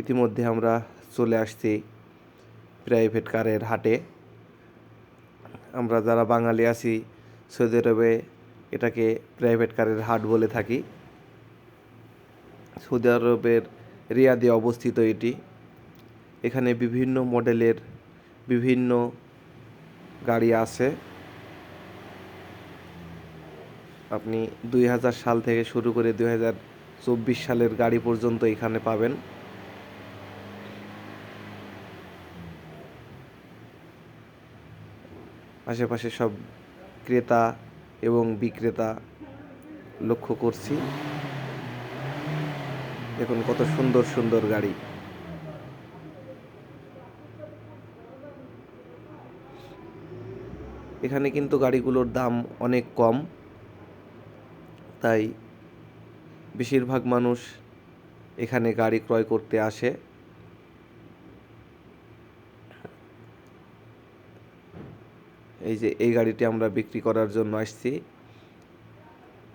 ইতিমধ্যে আমরা চলে আসছি প্রাইভেট কারের হাটে। আমরা যারা বাঙালি আছি সৌদি আরবে এটাকে প্রাইভেট কারের হাট বলে থাকি। সৌদি আরবের রিয়াদে অবস্থিত এটি। এখানে বিভিন্ন মডেলের বিভিন্ন গাড়ি আছে। আপনি 2000 সাল থেকে শুরু করে 2024 সালের গাড়ি পর্যন্ত এখানে পাবেন। আশেপাশে সব ক্রেতা এবং বিক্রেতা লক্ষ্য করছি। দেখুন কত সুন্দর সুন্দর গাড়ি। এখানে কিন্তু গাড়িগুলোর দাম অনেক কম, তাই বেশিরভাগ মানুষ এখানে গাড়ি ক্রয় করতে আসে। এই যে এই গাড়িটি আমরা বিক্রি করার জন্য আসছি,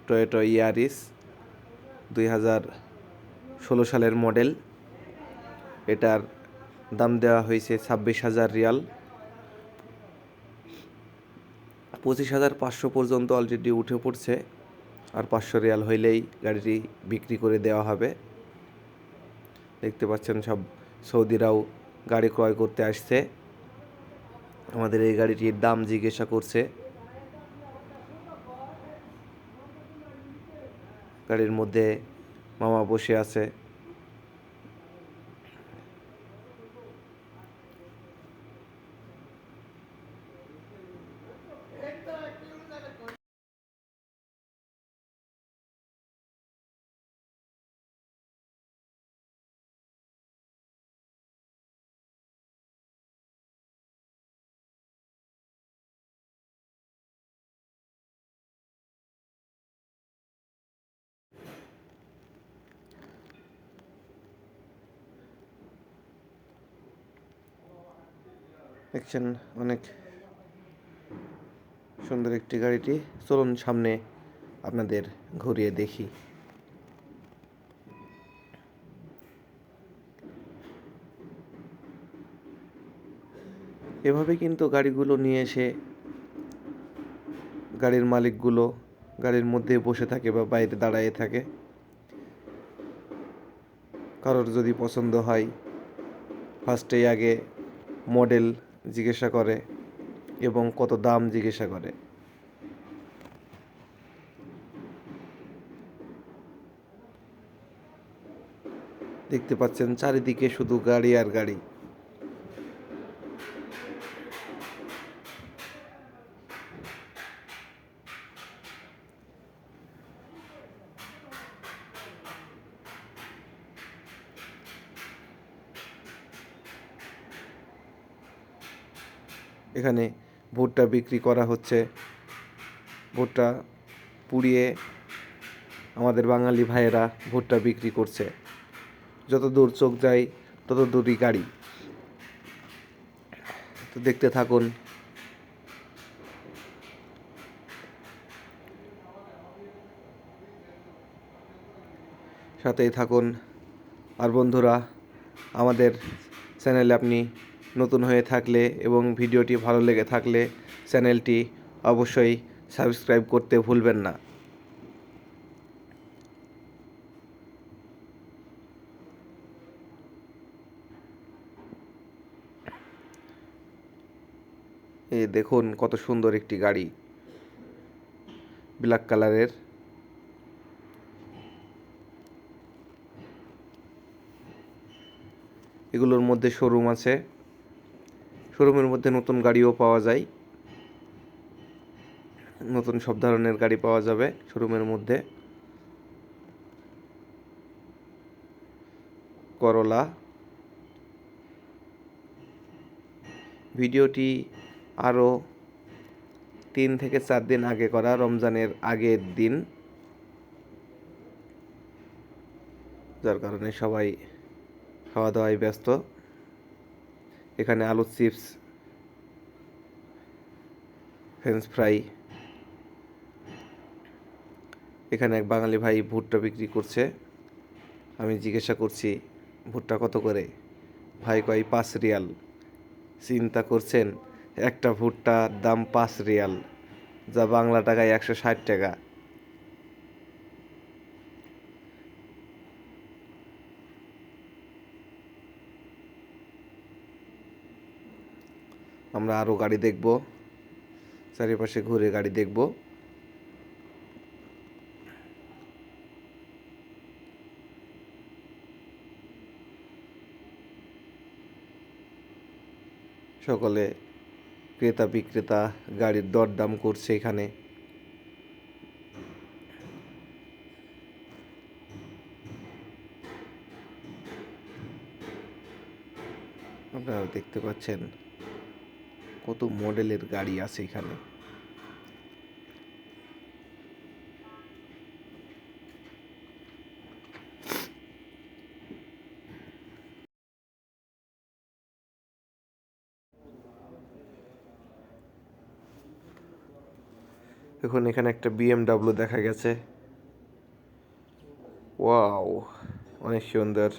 টয়োটা ইয়ারিস 2016 সালের মডেল। এটার দাম দেওয়া হয়েছে 26,000 রিয়াল। 25,500 পর্যন্ত অলরেডি উঠে পড়ছে, আর 500 রিয়াল হইলেই গাড়িটি বিক্রি করে দেওয়া হবে। দেখতে পাচ্ছেন সব সৌদিরাও গাড়ি ক্রয় করতে আসছে, আমাদের এই গাড়িটির দাম জিজ্ঞাসা করছে। গাড়ির মধ্যে মামা বসে আছে। দেখছেন অনেক সুন্দর একটি গাড়িটি। চলুন সামনে আপনাদের ঘুরিয়ে দেখি। এভাবে কিন্তু গাড়িগুলো নিয়ে এসে গাড়ির মালিকগুলো গাড়ির মধ্যে বসে থাকে বা বাইরে দাঁড়ায়ে থাকে। কারোর যদি পছন্দ হয় ফার্স্টেই আগে মডেল জিজ্ঞাসা করে এবং কত দাম জিজ্ঞাসা করে। দেখতে পাচ্ছেন চারিদিকে শুধু গাড়ি আর গাড়ি। এখানে ভুট্টা বিক্রি করা হচ্ছে। ভুট্টা পুড়িয়ে আমাদের বাঙালি ভাইয়েরা ভুট্টা বিক্রি করছে। যত দূর চোখ যায় তত দূরই গাড়ি। তো দেখতে থাকুন। সাথেই থাকুন। আর বন্ধুরা, আমাদের চ্যানেলে আপনি নতুন হয়ে থাকলে এবং ভিডিওটি ভালো লেগে থাকলে চ্যানেলটি অবশ্যই সাবস্ক্রাইব করতে ভুলবেন না। এই দেখুন কত সুন্দর একটি গাড়ি, ব্ল্যাক কালারের। এগুলোর মধ্যে শোরুম আছে। শোরুমের মধ্যে নতুন গাড়িও পাওয়া যায়। নতুন সব ধরনের গাড়ি পাওয়া যাবে শোরুমের মধ্যে। করলা। ভিডিওটি আরও 3 থেকে 4 দিন আগে করা, রমজানের আগের দিন, যার কারণে সবাই খাওয়া দাওয়ায় ব্যস্ত। এখানে আলু চিপস, ফ্রেঞ্চ ফ্রাই। এখানে এক বাঙালি ভাই ভুট্টা বিক্রি করছে। আমি জিজ্ঞাসা করছি ভুট্টা কত করে? ভাই কয় 5 রিয়াল। চিন্তা করছেন, একটা ভুট্টার দাম 5 রিয়াল, যা বাংলা টাকায় 160 টাকা। আমরা আরও গাড়ি দেখব, চারিপাশে ঘুরে গাড়ি দেখব। সকলে ক্রেতা বিক্রেতা গাড়ির দরদাম করছে এখানে। আপনারা দেখতে পাচ্ছেন কত মডেলের গাড়ি আছে এখানে। এখন এখানে একটা BMW দেখা গেছে। ওয়াও, অনেক সুন্দর।